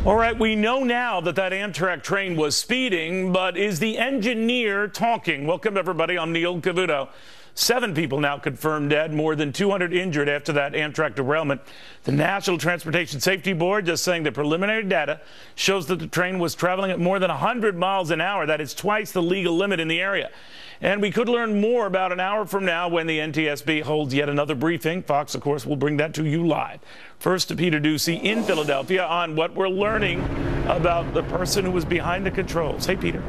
All right, we know now that Amtrak train was speeding, but is the engineer talking? Welcome, everybody. I'm Neil Cavuto. 7 people now confirmed dead, more than 200 injured after that Amtrak derailment. The National Transportation Safety Board just saying the preliminary data shows that the train was traveling at more than 100 miles an hour. That is twice the legal limit in the area. And we could learn more about an hour from now when the NTSB holds yet another briefing. Fox, of course, will bring that to you live. First to Peter Ducey in Philadelphia on what we're learning about the person who was behind the controls. Hey, Peter.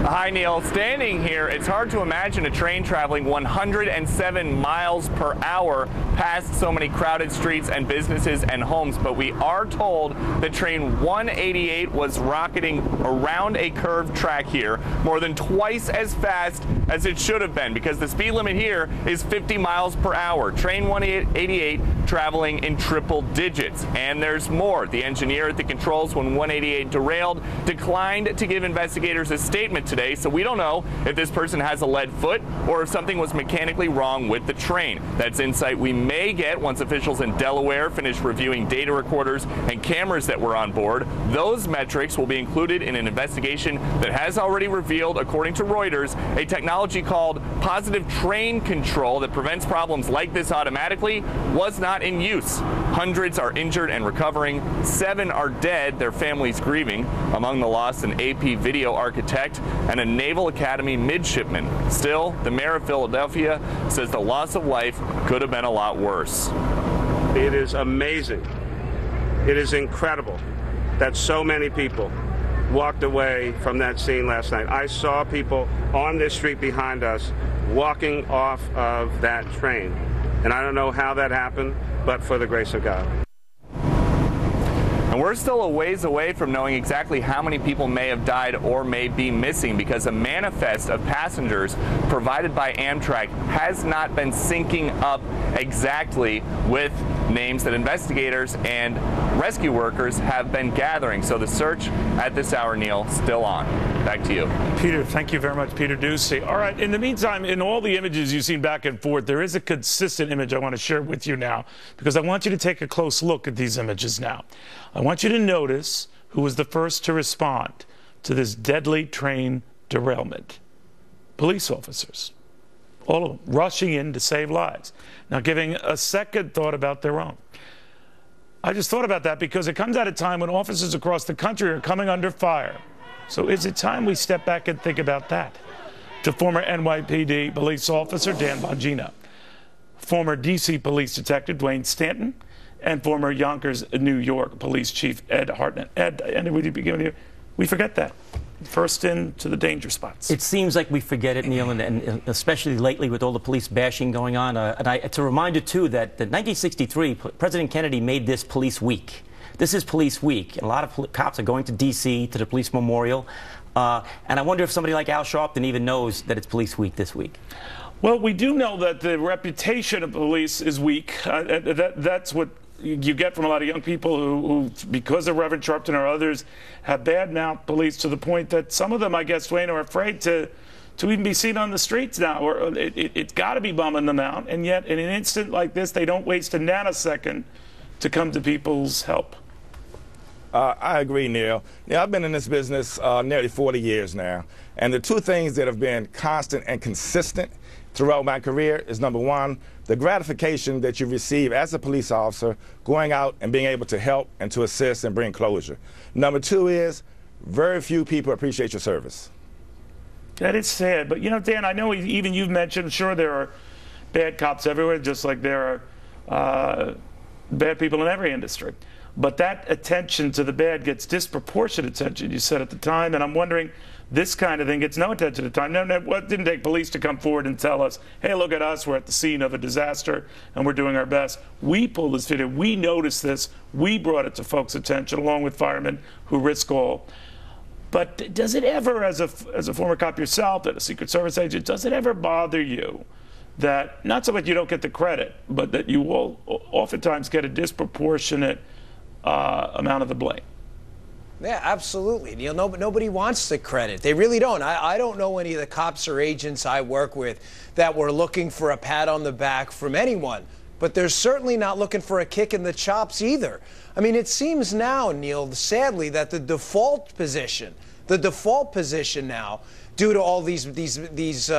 Hi, Neil. Standing here, it's hard to imagine a train traveling 107 miles per hour past so many crowded streets and businesses and homes, but we are told that train 188 was rocketing around a curved track here more than twice as fast as it should have been, because the speed limit here is 50 miles per hour. Train 188 traveling in triple digits. And there's more. The engineer at the controls when 188 derailed declined to give investigators a statement today, so we don't know if this person has a lead foot or if something was mechanically wrong with the train. That's insight we may get once officials in Delaware finish reviewing data recorders and cameras that were on board. Those metrics will be included in an investigation that has already revealed, according to Reuters, a technology called positive train control that prevents problems like this automatically was not in use. Hundreds are injured and recovering. 7 are dead, their families grieving. Among the lost, an AP video architect and a Naval Academy midshipman. Still, the mayor of Philadelphia says the loss of life could have been a lot worse. It is amazing. It is incredible that so many people walked away from that scene last night. I saw people on this street behind us walking off of that train. And I don't know how that happened, but for the grace of God. And we're still a ways away from knowing exactly how many people may have died or may be missing, because a manifest of passengers provided by Amtrak has not been syncing up exactly with names that investigators and rescue workers have been gathering. So the search at this hour, Neil, still on. Back to you. Peter, thank you very much, Peter Ducey. All right, in the meantime, in all the images you've seen back and forth, there is a consistent image I want to share with you now, because I want you to take a close look at these images now. I want you to notice who was the first to respond to this deadly train derailment. Police officers, all of them, rushing in to save lives. Now, giving a second thought about their own. I just thought about that because it comes at a time when officers across the country are coming under fire. So is it time we step back and think about that? To former NYPD police officer Dan Bongino, former D.C. police detective Dwayne Stanton, and former Yonkers, New York police chief Ed Hartnett. Ed, we forget that. First into the danger spots. It seems like we forget it, Neil, and especially lately with all the police bashing going on. It's a reminder, too, that in 1963, President Kennedy made this Police Week. This is Police Week. A lot of cops are going to D.C. to the Police Memorial. And I wonder if somebody like Al Sharpton even knows that it's Police Week this week. Well, we do know that the reputation of police is weak. That's what you get from a lot of young people who, because of Reverend Sharpton or others, have bad-mouthed police to the point that some of them, I guess, Dwayne, are afraid to even be seen on the streets now. Or it's got to be bumming them out. And yet, in an instant like this, they don't waste a nanosecond to come to people's help. I agree, Neil. Yeah, I've been in this business nearly 40 years now. And the 2 things that have been constant and consistent throughout my career is, number 1, the gratification that you receive as a police officer going out and being able to help and to assist and bring closure. Number 2 is very few people appreciate your service. That is sad. But, you know, Dan, I know even you've mentioned, sure, there are bad cops everywhere, just like there are bad people in every industry. But that attention to the bad gets disproportionate attention, you said at the time. And I'm wondering, this kind of thing gets no attention at the time. No, it didn't take police to come forward and tell us, hey, look at us, we're at the scene of a disaster and we're doing our best. We pulled this video, we noticed this, we brought it to folks' attention along with firemen who risk all. But does it ever, as a former cop yourself and a Secret Service agent, does it ever bother you that, not so much you don't get the credit, but that you will oftentimes get a disproportionate amount of the blame? Yeah, absolutely, Neil. Nobody wants the credit. They really don't. I don't know any of the cops or agents I work with that were looking for a pat on the back from anyone but they're certainly not looking for a kick in the chops either. I mean, it seems now, Neil, sadly, that the default position now, due to all these phonies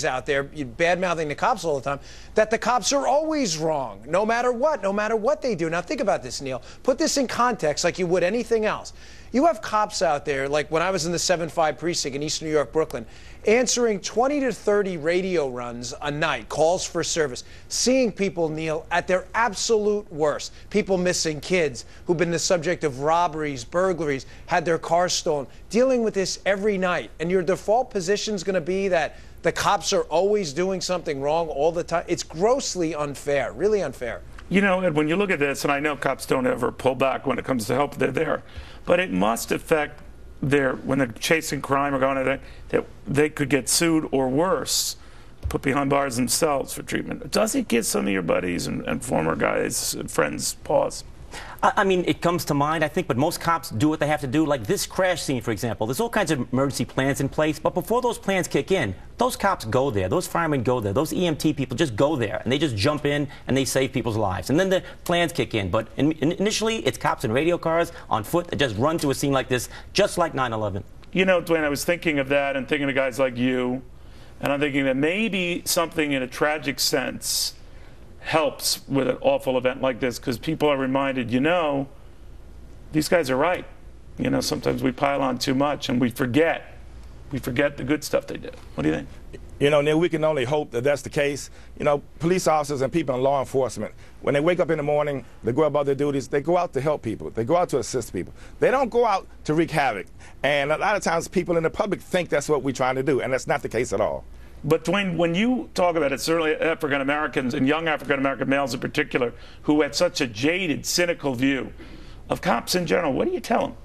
out there bad-mouthing the cops all the time, that the cops are always wrong, no matter what they do. Now think about this, Neil. Put this in context like you would anything else. You have cops out there, like when I was in the 7-5 precinct in East New York, Brooklyn, answering 20 to 30 radio runs a night, calls for service, seeing people, Neil, at their absolute worst. People missing, kids who've been the subject of robberies, burglaries, had their cars stolen, dealing with this every night. And your default position is going to be that the cops are always doing something wrong all the time. It's grossly unfair, really unfair. You know, and when you look at this, and I know cops don't ever pull back when it comes to help, they're there, but it must affect when they're chasing crime or going at that they could get sued or worse, put behind bars themselves for treatment. Does it give some of your buddies and former guys and friends pause? I mean, it comes to mind, I think, but most cops do what they have to do. Like this crash scene, for example, there's all kinds of emergency plans in place, but before those plans kick in, those cops go there, those firemen go there, those EMT people just go there, and they just jump in and they save people's lives. And then the plans kick in. But initially, it's cops in radio cars on foot that just run to a scene like this, just like 9/11. You know, Dwayne, I was thinking of that and thinking of guys like you, and I'm thinking that maybe something in a tragic sense helps with an awful event like this, because people are reminded, you know, these guys are right. You know, sometimes we pile on too much and we forget the good stuff they did. What do you think? You know, Neil, we can only hope that that's the case. You know, police officers and people in law enforcement, when they wake up in the morning, they go about their duties, they go out to help people. They go out to assist people. They don't go out to wreak havoc. And a lot of times people in the public think that's what we're trying to do, and that's not the case at all. But Dwayne, when you talk about it, certainly African Americans and young African American males in particular, who have such a jaded, cynical view of cops in general, what do you tell them?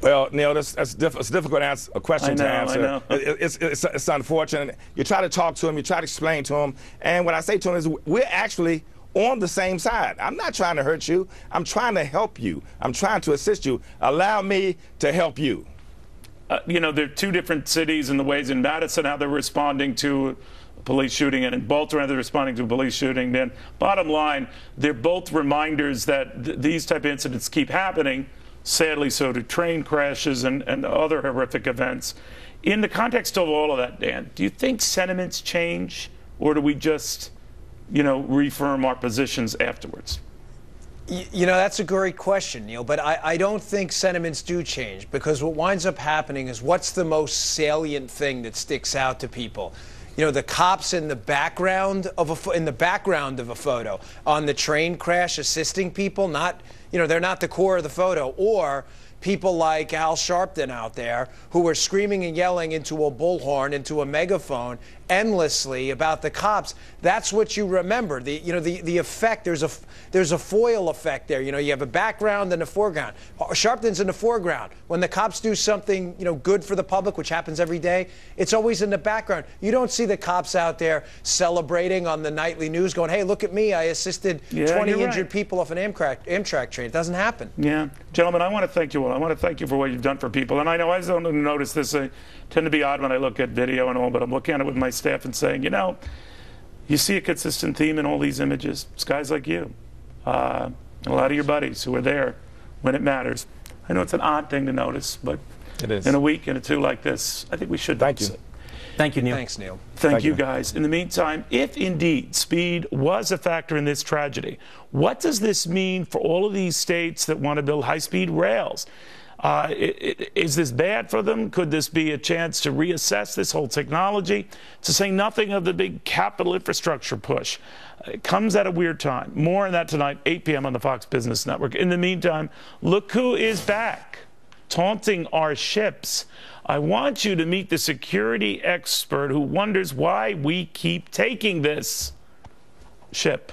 Well, Neil, it's a difficult question to answer. I know. It's unfortunate. You try to talk to them, you try to explain to them, and what I say to them is we're actually on the same side. I'm not trying to hurt you. I'm trying to help you. I'm trying to assist you. Allow me to help you. You know, there are two different cities in the ways in Madison how they're responding to a police shooting, and in Baltimore how they're responding to a police shooting. Then, bottom line, they're both reminders that these type of incidents keep happening. Sadly, so do train crashes and other horrific events. In the context of all of that, Dan, do you think sentiments change, or do we just, you know, reaffirm our positions afterwards? You know, that's a great question, Neil, but I don't think sentiments do change, because what winds up happening is what's the most salient thing that sticks out to people? You know, the cops in the background of a photo on the train crash assisting people, not, you know, they're not the core of the photo, or people like Al Sharpton out there who were screaming and yelling into a bullhorn, into a megaphone endlessly about the cops. That's what you remember. The effect, there's a foil effect there. You know, you have a background and a foreground. Sharpton's in the foreground. When the cops do something, you know, good for the public, which happens every day, it's always in the background. You don't see the cops out there celebrating on the nightly news going, hey, look at me, I assisted 20 injured people off an Amtrak train. It doesn't happen. Yeah. Gentlemen, I want to thank you all. I want to thank you for what you've done for people. And I know I don't notice this. I tend to be odd when I look at video and all, but I'm looking at it with my staff and saying, you know, you see a consistent theme in all these images. It's guys like you, a lot of your buddies who are there when it matters. I know it's an odd thing to notice, but it is. In a week and a two like this, I think we should Thank you. It. Thank you, Neil. Thanks, Neil. Thank you, guys. In the meantime, if indeed speed was a factor in this tragedy, what does this mean for all of these states that want to build high-speed rails? Is this bad for them? Could this be a chance to reassess this whole technology? To say nothing of the big capital infrastructure push. It comes at a weird time. More on that tonight, 8 p.m. on the Fox Business Network. In the meantime, look who is back, taunting our ships. I want you to meet the security expert who wonders why we keep taking this ship.